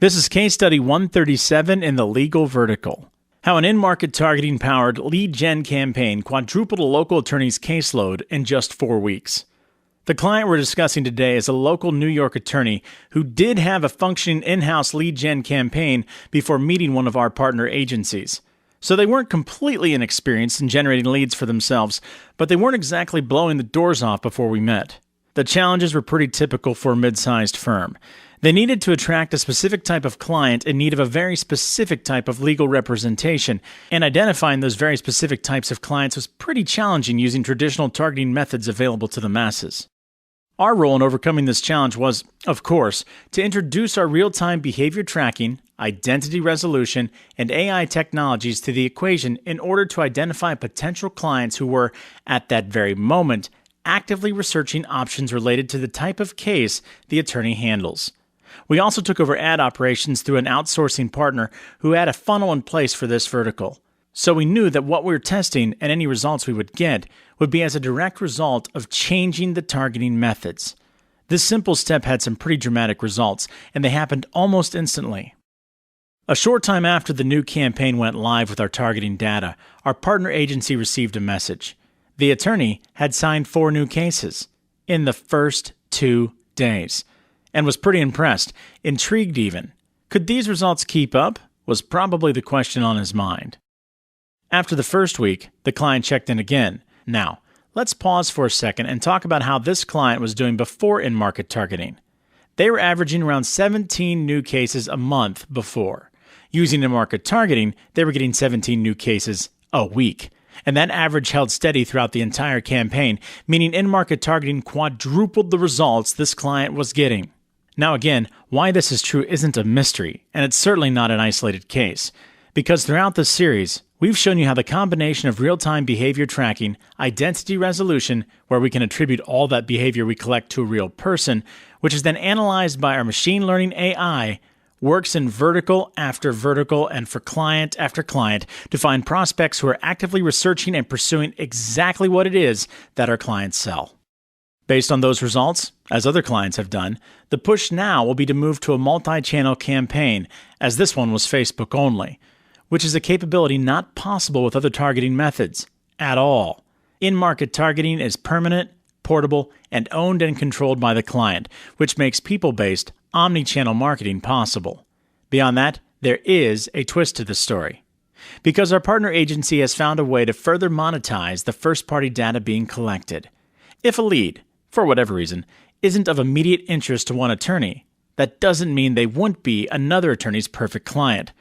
This is case study 137 in the legal vertical. How an in-market targeting powered lead gen campaign quadrupled a local attorney's caseload in just 4 weeks. The client we're discussing today is a local New York attorney who did have a functioning in-house lead gen campaign before meeting one of our partner agencies. So they weren't completely inexperienced in generating leads for themselves, but they weren't exactly blowing the doors off before we met. The challenges were pretty typical for a mid-sized firm. They needed to attract a specific type of client in need of a very specific type of legal representation, and identifying those very specific types of clients was pretty challenging using traditional targeting methods available to the masses. Our role in overcoming this challenge was, of course, to introduce our real-time behavior tracking, identity resolution, and AI technologies to the equation in order to identify potential clients who were, at that very moment, actively researching options related to the type of case the attorney handles. We also took over ad operations through an outsourcing partner who had a funnel in place for this vertical. So we knew that what we were testing and any results we would get would be as a direct result of changing the targeting methods. This simple step had some pretty dramatic results, and they happened almost instantly. A short time after the new campaign went live with our targeting data, our partner agency received a message. The attorney had signed 4 new cases in the first 2 days, and was pretty impressed, intrigued even. Could these results keep up? Was probably the question on his mind. After the first week, the client checked in again. Now, let's pause for a second and talk about how this client was doing before in-market targeting. They were averaging around 17 new cases a month before. Using in-market targeting, they were getting 17 new cases a week. And that average held steady throughout the entire campaign, meaning in-market targeting quadrupled the results this client was getting. Now again, why this is true isn't a mystery, and it's certainly not an isolated case. Because throughout this series, we've shown you how the combination of real-time behavior tracking, identity resolution, where we can attribute all that behavior we collect to a real person, which is then analyzed by our machine learning AI, works in vertical after vertical and for client after client to find prospects who are actively researching and pursuing exactly what it is that our clients sell. Based on those results, as other clients have done, the push now will be to move to a multi-channel campaign, as this one was Facebook only, which is a capability not possible with other targeting methods at all. In-market targeting is permanent, portable, and owned and controlled by the client, which makes people-based, omni-channel marketing possible. Beyond that, there is a twist to the story. Because our partner agency has found a way to further monetize the first-party data being collected. If a lead, for whatever reason, isn't of immediate interest to one attorney, that doesn't mean they wouldn't be another attorney's perfect client.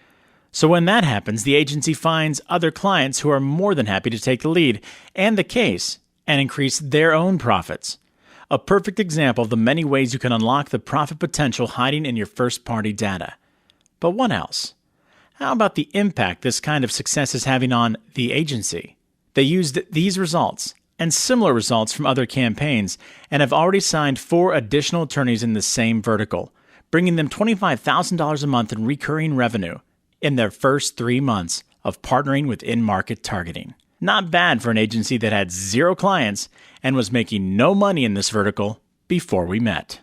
So when that happens, the agency finds other clients who are more than happy to take the lead and the case and increase their own profits. A perfect example of the many ways you can unlock the profit potential hiding in your first-party data. But what else? How about the impact this kind of success is having on the agency? They used these results and similar results from other campaigns and have already signed 4 additional attorneys in the same vertical, bringing them $25,000 a month in recurring revenue in their first 3 months of partnering with in-market targeting. Not bad for an agency that had 0 clients and was making no money in this vertical before we met.